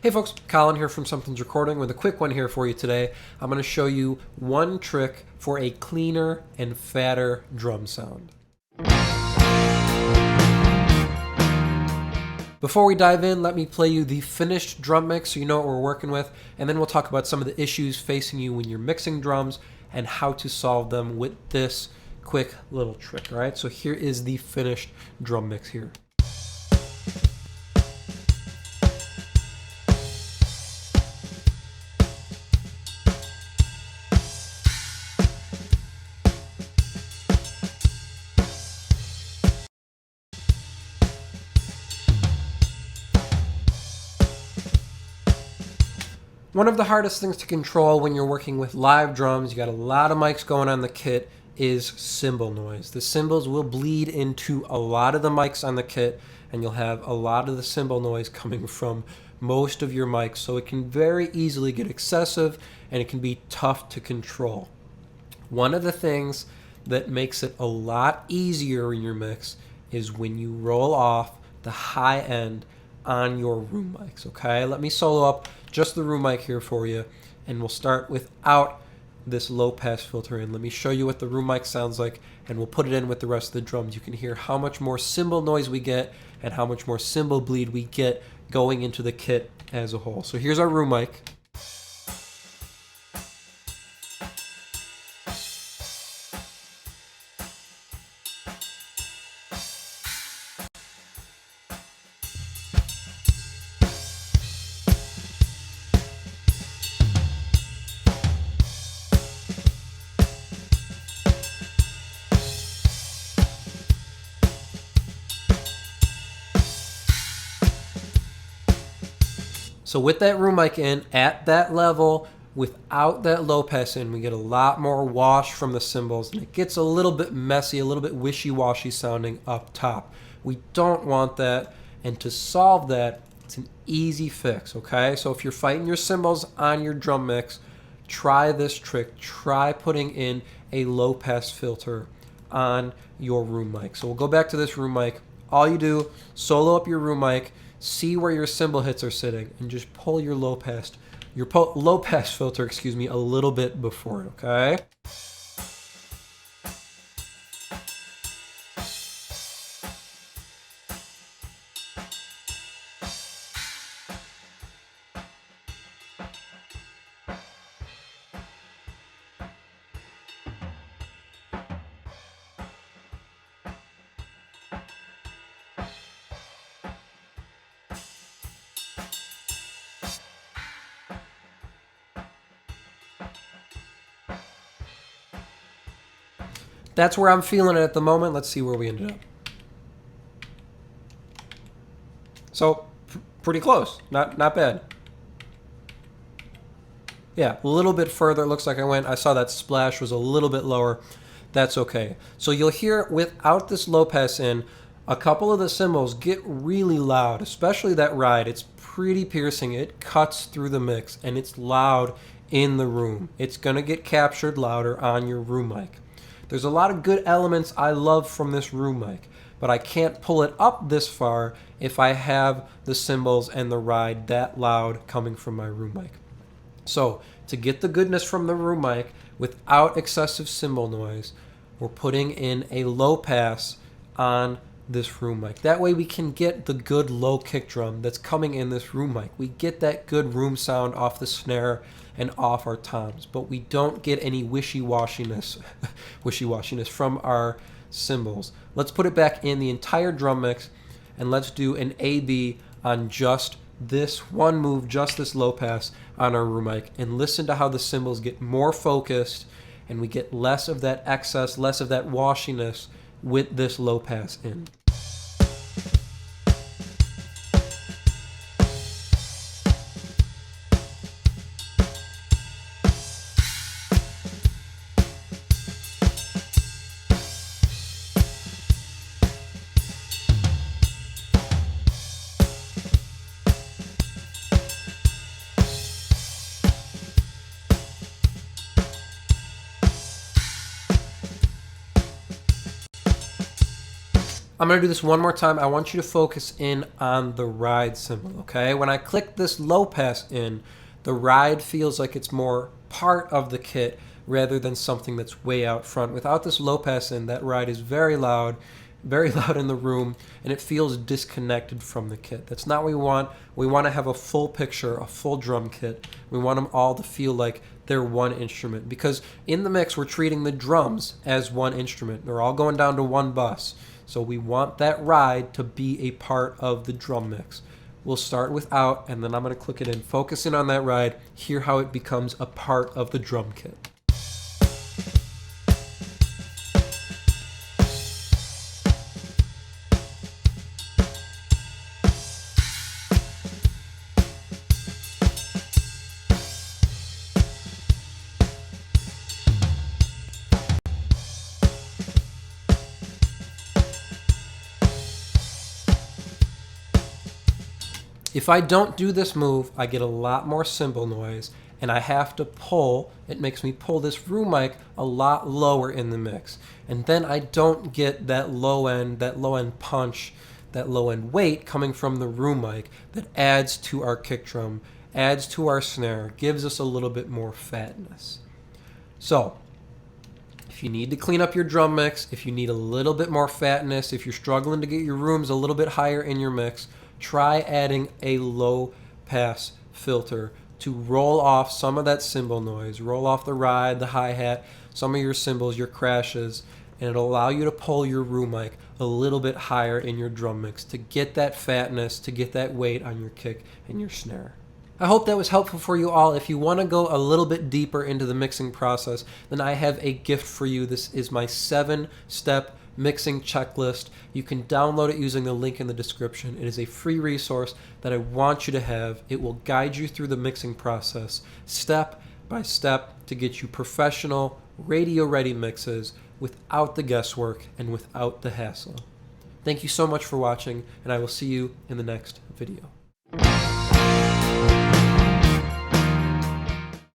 Hey folks, Colin here from Something's Recording with a quick one here for you today. I'm going to show you one trick for a cleaner and fatter drum sound. Before we dive in, let me play you the finished drum mix so you know what we're working with, and then we'll talk about some of the issues facing you when you're mixing drums and how to solve them with this quick little trick, all right? So here is the finished drum mix here. One of the hardest things to control when you're working with live drums, you got a lot of mics going on the kit, is cymbal noise. The cymbals will bleed into a lot of the mics on the kit, and you'll have a lot of the cymbal noise coming from most of your mics, so it can very easily get excessive and it can be tough to control. One of the things that makes it a lot easier in your mix is when you roll off the high end on your room mics, okay? Let me solo up just the room mic here for you, and we'll start without this low pass filter in. Let me show you what the room mic sounds like, and we'll put it in with the rest of the drums. You can hear how much more cymbal noise we get and how much more cymbal bleed we get going into the kit as a whole. So here's our room mic. So with that room mic in, at that level, without that low pass in, we get a lot more wash from the cymbals, and it gets a little bit messy, a little bit wishy-washy sounding up top. We don't want that, and to solve that, it's an easy fix, okay? So if you're fighting your cymbals on your drum mix, try this trick. Try putting in a low pass filter on your room mic. So we'll go back to this room mic. All you do, solo up your room mic, see where your cymbal hits are sitting, and just pull your low pass filter, a little bit before it, okay? That's where I'm feeling it at the moment. Let's see where we ended up. So, pretty close. Not bad. Yeah, a little bit further. It looks like I saw that splash was a little bit lower. That's okay. So you'll hear, without this low pass in, a couple of the cymbals get really loud, especially that ride. It's pretty piercing. It cuts through the mix, and it's loud in the room. It's going to get captured louder on your room mic. There's a lot of good elements I love from this room mic, but I can't pull it up this far if I have the cymbals and the ride that loud coming from my room mic. So to get the goodness from the room mic without excessive cymbal noise, we're putting in a low pass on this room mic. That way we can get the good low kick drum that's coming in this room mic. We get that good room sound off the snare and off our toms, but we don't get any wishy-washiness from our cymbals. Let's put it back in the entire drum mix, and let's do an A-B on just this one move, just this low pass on our room mic, and listen to how the cymbals get more focused and we get less of that excess, less of that washiness with this low pass in. I'm going to do this one more time. I want you to focus in on the ride cymbal, okay? When I click this low pass in, the ride feels like it's more part of the kit rather than something that's way out front. Without this low pass in, that ride is very loud in the room, and it feels disconnected from the kit. That's not what we want. We want to have a full picture, a full drum kit. We want them all to feel like they're one instrument, because in the mix we're treating the drums as one instrument. They're all going down to one bus. So we want that ride to be a part of the drum mix. We'll start without, and then I'm going to click it in. Focus in on that ride. Hear how it becomes a part of the drum kit. If I don't do this move, I get a lot more cymbal noise, and I have to pull. It makes me pull this room mic a lot lower in the mix. And then I don't get that low end punch, that low end weight coming from the room mic that adds to our kick drum, adds to our snare, gives us a little bit more fatness. So, if you need to clean up your drum mix, if you need a little bit more fatness, if you're struggling to get your rooms a little bit higher in your mix, try adding a low pass filter to roll off some of that cymbal noise, roll off the ride, the hi-hat, some of your cymbals, your crashes, and it'll allow you to pull your room mic a little bit higher in your drum mix to get that fatness, to get that weight on your kick and your snare. I hope that was helpful for you all. If you want to go a little bit deeper into the mixing process, then I have a gift for you. This is my 7-step mixing checklist. You can download it using the link in the description. It is a free resource that I want you to have. It will guide you through the mixing process step by step to get you professional, radio-ready mixes without the guesswork and without the hassle. Thank you so much for watching, and I will see you in the next video.